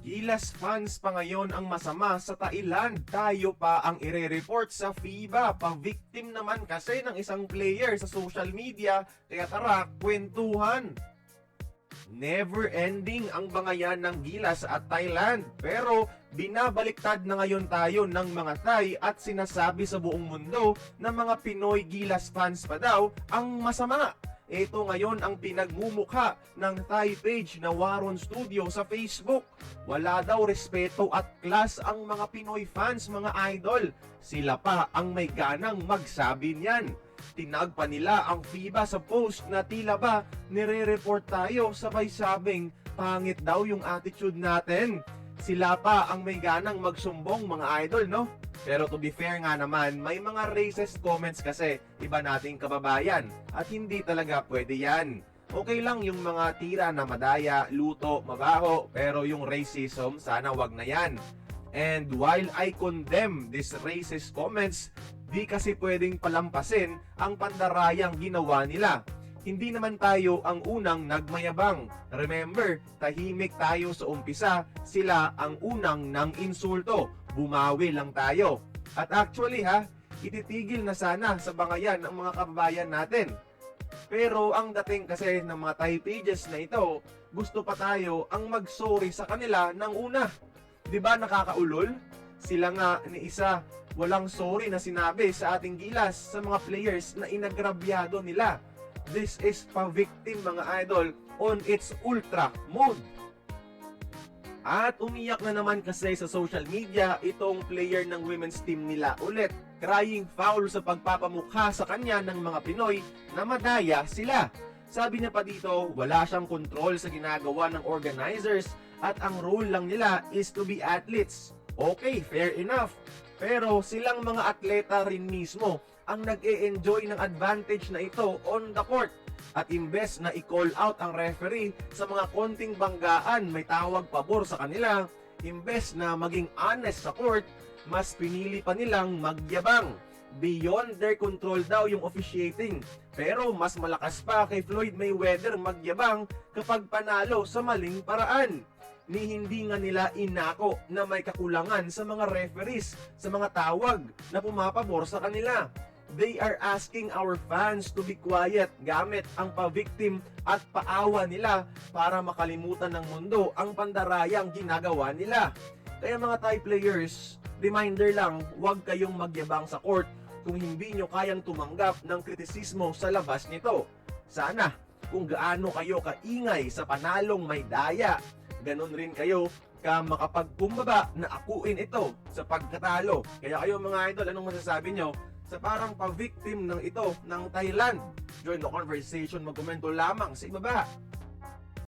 Gilas fans pa ngayon ang masama sa Thailand. Tayo pa ang ire-report sa FIBA. Pa-victim naman kasi ng isang player sa social media. Kaya tara, kwentuhan. Never ending ang bangayan ng Gilas at Thailand. Pero binabaliktad na ngayon tayo ng mga Thai at sinasabi sa buong mundo na mga Pinoy Gilas fans pa daw ang masama. Ito ngayon ang pinagmumukha ng Thai page na Waron Studio sa Facebook. Wala daw respeto at class ang mga Pinoy fans, mga idol. Sila pa ang may ganang magsabi niyan. Tinag pa nila ang FIBA sa post na tila ba nire-report tayo sabay sabing pangit daw yung attitude natin. Sila pa ang may ganang magsumbong, mga idol, no? Pero to be fair nga naman, may mga racist comments kasi iba nating kababayan at hindi talaga pwede yan. Okay lang yung mga tira na madaya, luto, mabaho, pero yung racism sana wag na yan. And while I condemn these racist comments, di kasi pwedeng palampasin ang pandarayang ginawa nila. Hindi naman tayo ang unang nagmayabang. Remember, tahimik tayo sa umpisa, sila ang unang nang insulto. Bumawi lang tayo. At actually ititigil na sana sa bangayan ang mga kababayan natin. Pero ang dating kasi ng mga Thai pages na ito, gusto pa tayo ang mag-sorry sa kanila ng una. 'Di ba nakakaulol? Sila nga ni isa walang sorry na sinabi sa ating Gilas sa mga players na inagrabyado nila. This is pa-victim, mga idol, on its ultra mode. At umiyak na naman kasi sa social media itong player ng women's team nila ulit, crying foul sa pagpapamukha sa kanya ng mga Pinoy na madaya sila. Sabi niya pa dito, wala siyang control sa ginagawa ng organizers at ang role lang nila is to be athletes. Okay, fair enough. Pero silang mga atleta rin mismo ang nag-e-enjoy ng advantage na ito on the court. At imbes na i-call out ang referee sa mga konting banggaan may tawag pabor sa kanila, imbes na maging honest sa court, mas pinili pa nilang magyabang. Beyond their control daw yung officiating. Pero mas malakas pa kay Floyd Mayweather magyabang kapag panalo sa maling paraan. Ni hindi nga nila inako na may kakulangan sa mga referees, sa mga tawag na pumapabor sa kanila. They are asking our fans to be quiet gamit ang pa-victim at paawa nila para makalimutan ng mundo ang pandarayang ginagawa nila. Kaya mga Thai players, reminder lang, huwag kayong magyabang sa court kung hindi nyo kayang tumanggap ng kritisismo sa labas nito. Sana, kung gaano kayo kaingay sa panalong may daya, ganon rin kayo ka makapagpumbaba na akuin ito sa pagkatalo. Kaya kayo mga idol, anong masasabi nyo sa parang pa-victim ng ito ng Thailand? Join the conversation, magkomento lamang sa ibaba.